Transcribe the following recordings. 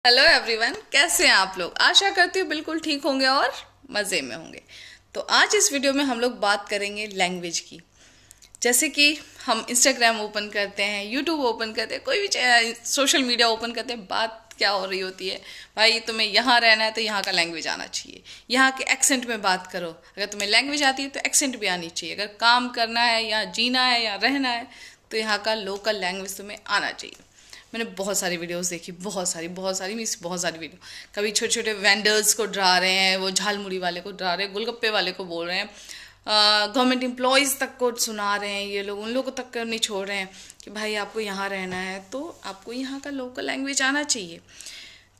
Hello everyone, कैसे हैं आप लोग। आशा करती हूँ बिल्कुल ठीक होंगे और मज़े में होंगे। तो आज इस वीडियो में हम लोग बात करेंगे लैंग्वेज की। जैसे कि हम इंस्टाग्राम ओपन करते हैं, यूट्यूब ओपन करते हैं, कोई भी सोशल मीडिया ओपन करते हैं, बात क्या हो रही होती है, भाई तुम्हें यहाँ रहना है तो यहाँ का लैंग्वेज आना चाहिए, यहाँ के एक्सेंट में बात करो। अगर तुम्हें लैंग्वेज आती है तो एक्सेंट भी आनी चाहिए। अगर काम करना है या जीना है या रहना है तो यहाँ का लोकल लैंग्वेज तुम्हें आना चाहिए। मैंने बहुत सारी वीडियोस देखी, बहुत सारी मीन्स बहुत सारी वीडियो। कभी छोटे छोटे वेंडर्स को डरा रहे हैं, वो झालमुड़ी वाले को डरा रहे हैं, गोलगप्पे वाले को बोल रहे हैं, गवर्नमेंट एम्प्लॉयज़ तक को सुना रहे हैं, ये लोग उन लोगों तक नहीं छोड़ रहे हैं कि भाई आपको यहाँ रहना है तो आपको यहाँ का लोकल लैंग्वेज आना चाहिए,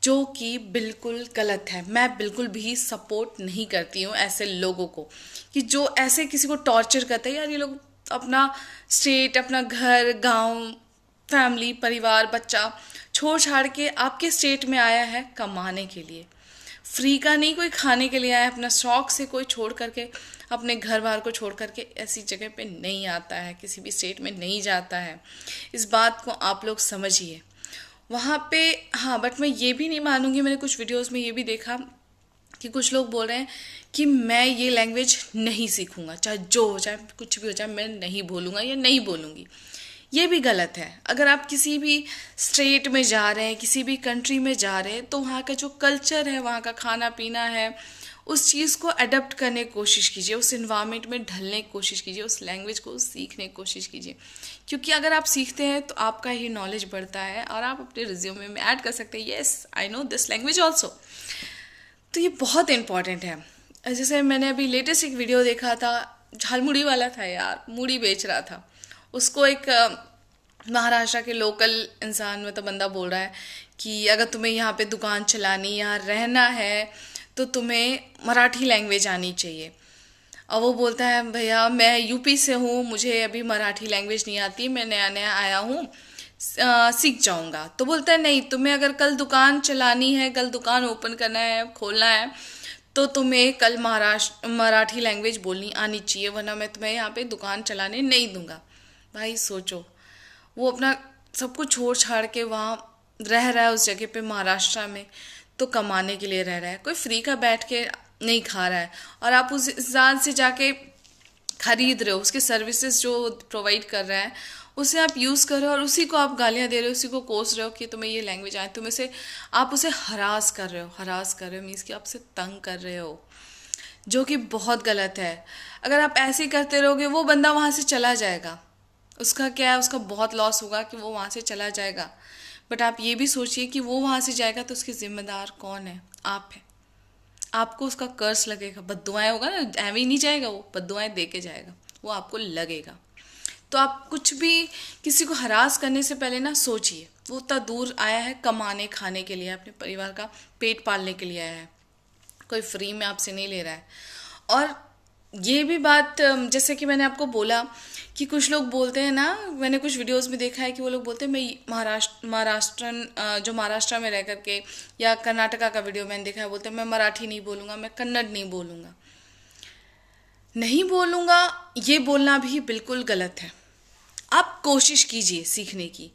जो कि बिल्कुल गलत है। मैं बिल्कुल भी सपोर्ट नहीं करती हूँ ऐसे लोगों को कि जो ऐसे किसी को टॉर्चर करते हैं। यार ये लोग अपना स्टेट, अपना घर, गांव, फैमिली, परिवार, बच्चा छोड़ छाड़ के आपके स्टेट में आया है कमाने के लिए। फ्री का नहीं कोई खाने के लिए आया है, अपना शौक से कोई छोड़ करके, अपने घर बार को छोड़ करके ऐसी जगह पे नहीं आता है, किसी भी स्टेट में नहीं जाता है। इस बात को आप लोग समझिए वहाँ पे। हाँ, बट मैं ये भी नहीं मानूंगी, मैंने कुछ वीडियोस में ये भी देखा कि कुछ लोग बोल रहे हैं कि मैं ये लैंग्वेज नहीं सीखूंगा, चाहे जो हो, चाहे कुछ भी हो, चाहे मैं नहीं बोलूँगा या नहीं बोलूँगी। ये भी गलत है। अगर आप किसी भी स्टेट में जा रहे हैं, किसी भी कंट्री में जा रहे हैं, तो वहाँ का जो कल्चर है, वहाँ का खाना पीना है, उस चीज़ को अडेप्ट करने की कोशिश कीजिए, उस इन्वायरमेंट में ढलने की कोशिश कीजिए, उस लैंग्वेज को सीखने की कोशिश कीजिए। क्योंकि अगर आप सीखते हैं तो आपका ही नॉलेज बढ़ता है और आप अपने रिज्यूमे में ऐड कर सकते हैं, yes I know this language also. तो ये बहुत इंपॉर्टेंट है। जैसे मैंने अभी लेटेस्ट एक वीडियो देखा था, झालमुड़ी वाला था यार, मूड़ी बेच रहा था। उसको एक महाराष्ट्र के लोकल इंसान मतलब बंदा बोल रहा है कि अगर तुम्हें यहाँ पे दुकान चलानी, यहाँ रहना है तो तुम्हें मराठी लैंग्वेज आनी चाहिए। और वो बोलता है भैया मैं यूपी से हूँ, मुझे अभी मराठी लैंग्वेज नहीं आती, मैं नया नया आया हूँ, सीख जाऊँगा। तो बोलता है नहीं, तुम्हें अगर कल दुकान चलानी है, कल दुकान ओपन करना है, खोलना है, तो तुम्हें कल मराठी लैंग्वेज बोलनी आनी चाहिए, वरना मैं तुम्हें यहाँ पे दुकान चलाने नहीं दूंगा। भाई सोचो, वो अपना सब कुछ छोड़ छाड़ के वहाँ रह रहा है उस जगह पे महाराष्ट्र में, तो कमाने के लिए रह रहा है, कोई फ्री का बैठ के नहीं खा रहा है। और आप उस इंसान से जाके खरीद रहे हो, उसके सर्विसेज जो प्रोवाइड कर रहा है उसे आप यूज़ कर रहे हो और उसी को आप गालियाँ दे रहे हो, उसी को कोस रहे हो कि तुम्हें ये लैंग्वेज आए। तुम इसे, आप उसे हरास कर रहे हो मीन्स कि आप उसे तंग कर रहे हो, जो कि बहुत गलत है। अगर आप ऐसे ही करते रहोगे वो बंदा वहाँ से चला जाएगा, उसका क्या है, उसका बहुत लॉस होगा कि वो वहाँ से चला जाएगा। बट आप ये भी सोचिए कि वो वहाँ से जाएगा तो उसके जिम्मेदार कौन है, आप हैं। आपको उसका कर्ज लगेगा, बद्दुआएं होगा ना, ऐਵੇਂ ही नहीं जाएगा वो, बद्दुआएं दे के जाएगा, वो आपको लगेगा। तो आप कुछ भी किसी को हरास करने से पहले ना सोचिए, वो उतना दूर आया है कमाने खाने के लिए, अपने परिवार का पेट पालने के लिए आया है, कोई फ्री में आपसे नहीं ले रहा है। और ये भी बात जैसे कि मैंने आपको बोला कि कुछ लोग बोलते हैं ना, मैंने कुछ वीडियोस में देखा है कि वो लोग बोलते हैं मैं महाराष्ट्रन जो महाराष्ट्र में रह करके, या कर्नाटका का वीडियो मैंने देखा है, बोलते हैं मैं मराठी नहीं बोलूँगा, मैं कन्नड़ नहीं बोलूँगा। नहीं बोलूँगा ये बोलना भी बिल्कुल गलत है। आप कोशिश कीजिए सीखने की,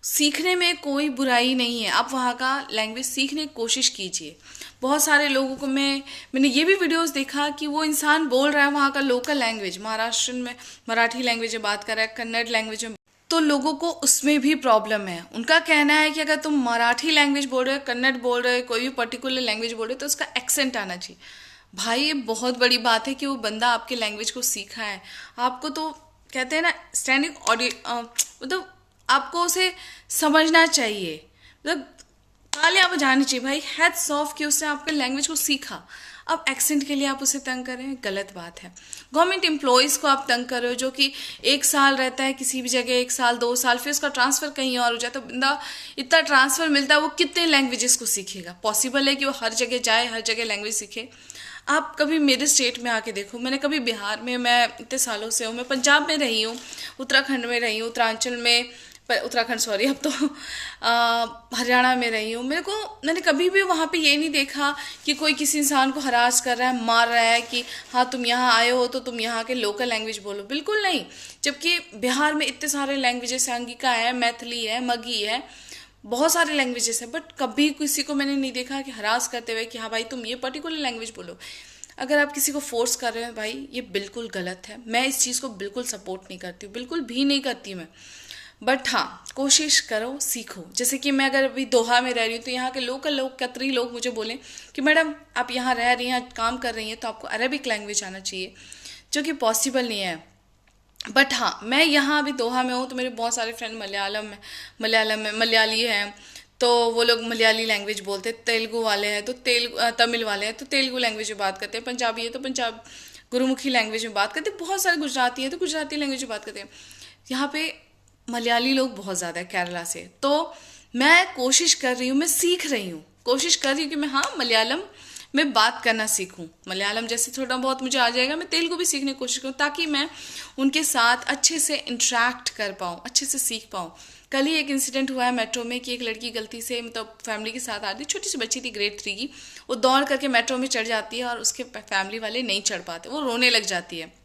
सीखने में कोई बुराई नहीं है, आप वहाँ का लैंग्वेज सीखने की कोशिश कीजिए। बहुत सारे लोगों को मैंने ये भी वीडियोस देखा कि वो इंसान बोल रहा है वहाँ का लोकल लैंग्वेज, महाराष्ट्र में मराठी लैंग्वेज में बात कर रहा है, कन्नड़ लैंग्वेज में, तो लोगों को उसमें भी प्रॉब्लम है। उनका कहना है कि अगर तुम मराठी लैंग्वेज बोल रहे हो, कन्नड़ बोल रहे हो, कोई भी पर्टिकुलर लैंग्वेज बोल रहे हो तो उसका एक्सेंट आना चाहिए। भाई ये बहुत बड़ी बात है कि वो बंदा आपके लैंग्वेज को सीखा है। आपको तो कहते हैं ना स्टैंडिंग ऑडियो, मतलब आपको उसे समझना चाहिए, मतलब तालियां बजानी चाहिए भाई, हैट्स ऑफ कि उसने आपके लैंग्वेज को सीखा। अब एक्सेंट के लिए आप उसे तंग कर रहे हैं, गलत बात है। गवर्नमेंट एम्प्लॉयज़ को आप तंग कर रहे हो, जो कि 1 साल रहता है किसी भी जगह, 1 साल 2 साल, फिर उसका ट्रांसफ़र कहीं और हो जाए, तो बंदा इतना ट्रांसफ़र मिलता है, वो कितने लैंग्वेजेस को सीखेगा। पॉसिबल है कि वो हर जगह जाए, हर जगह लैंग्वेज सीखे। आप कभी मेरे स्टेट में आके देखो, मैंने कभी बिहार में, मैं इतने सालों से हूँ, मैं पंजाब में रही हूँ, उत्तराखंड में रही हूँ, उत्तरांचल में, उत्तराखंड सॉरी, अब तो हरियाणा में रही हूँ। मैंने कभी भी वहाँ पे ये नहीं देखा कि कोई किसी इंसान को हरास कर रहा है, मार रहा है कि हाँ तुम यहाँ आए हो तो तुम यहाँ के लोकल लैंग्वेज बोलो, बिल्कुल नहीं। जबकि बिहार में इतने सारे लैंग्वेजेस, अंगिका है, मैथिली है, मगी है, बहुत सारे लैंग्वेजेस हैं, बट कभी किसी को मैंने नहीं देखा कि हरास करते हुए कि हाँ भाई तुम ये पर्टिकुलर लैंग्वेज बोलो। अगर आप किसी को फोर्स कर रहे हो भाई, ये बिल्कुल गलत है। मैं इस चीज़ को बिल्कुल सपोर्ट नहीं करती हूँ, बिल्कुल भी नहीं करती मैं। बट हाँ, कोशिश करो, सीखो। जैसे कि मैं अगर अभी दोहा में रह रही हूँ तो यहाँ के लोकल लोग, कतरी लोग मुझे बोलें कि मैडम आप यहाँ रह रही हैं, काम कर रही हैं, तो आपको अरबिक लैंग्वेज आना चाहिए, जो कि पॉसिबल नहीं है। बट हाँ, मैं यहाँ अभी दोहा में हूँ तो मेरे बहुत सारे फ्रेंड मलयालम में मलयाली हैं, तो वो लोग मलयाली लैंग्वेज बोलते हैं। तेलुगु वाले हैं तो तमिल वाले हैं तो तेलुगु लैंग्वेज में बात करते हैं। पंजाबी है तो पंजाब गुरुमुखी लैंग्वेज में बात करते हैं। बहुत सारे गुजराती हैं तो गुजराती लैंग्वेज में बात करते हैं। यहाँ पे मलयाली लोग बहुत ज़्यादा है केरला से। तो मैं कोशिश कर रही हूँ, मैं सीख रही हूँ, कोशिश कर रही हूँ कि मैं हाँ मलयालम में बात करना सीखूं। मलयालम जैसे थोड़ा बहुत मुझे आ जाएगा, मैं तेलुगु भी सीखने की कोशिश करूँ ताकि मैं उनके साथ अच्छे से इंटरेक्ट कर पाऊँ, अच्छे से सीख पाऊँ। कल ही एक इंसिडेंट हुआ है मेट्रो में कि एक लड़की गलती से, मतलब फैमिली के साथ आ रही, छोटी सी बच्ची थी ग्रेड 3 की, वो दौड़ करके मेट्रो में चढ़ जाती है और उसके फैमिली वाले नहीं चढ़ पाते, वो रोने लग जाती है।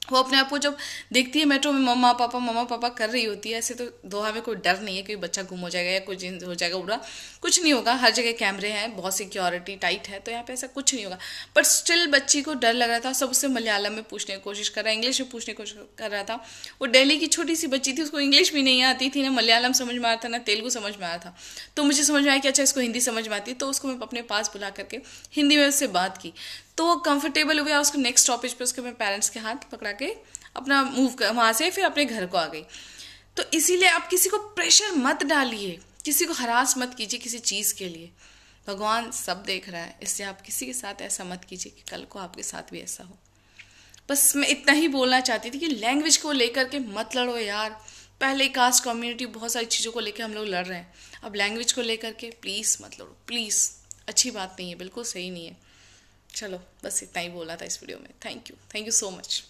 वो अपने आप को जब देखती है मेट्रो में मम्मा पापा कर रही होती है। ऐसे तो दोहा में कोई डर नहीं है कि बच्चा गुम हो जाएगा या कुछ हो जाएगा बुरा, कुछ नहीं होगा। हर जगह कैमरे हैं, बहुत सिक्योरिटी टाइट है, तो यहाँ पे ऐसा कुछ नहीं होगा। बट स्टिल बच्ची को डर लग रहा था। सब उससे मलयालम में पूछने की कोशिश कर रहा है, इंग्लिश में पूछने की कोशिश कर रहा था। वो दिल्ली की छोटी सी बच्ची थी, उसको इंग्लिश भी नहीं आती थी, ना मलयालम समझ में आ रहा था, ना तेलुगु समझ में आ रहा था। तो मुझे समझ में आया कि अच्छा इसको हिंदी समझ में आती है, तो उसको मैं अपने पास बुला करके हिंदी में उससे बात की। तो वो कंफर्टेबल हो गया। उसको नेक्स्ट स्टॉपेज पे उसके मैं पेरेंट्स के हाथ पकड़ा के अपना मूव कर वहाँ से फिर अपने घर को आ गई। तो इसीलिए आप किसी को प्रेशर मत डालिए, किसी को हरास मत कीजिए किसी चीज़ के लिए। भगवान सब देख रहा है, इसलिए आप किसी के साथ ऐसा मत कीजिए कि कल को आपके साथ भी ऐसा हो। बस मैं इतना ही बोलना चाहती थी कि लैंग्वेज को लेकर के मत लड़ो यार। पहले कास्ट कम्युनिटी बहुत सारी चीज़ों को लेकर हम लोग लड़ रहे हैं, अब लैंग्वेज को लेकर के प्लीज़ मत लड़ो, प्लीज़। अच्छी बात नहीं है, बिल्कुल सही नहीं है। चलो बस इतना ही बोला था इस वीडियो में। Thank you so much.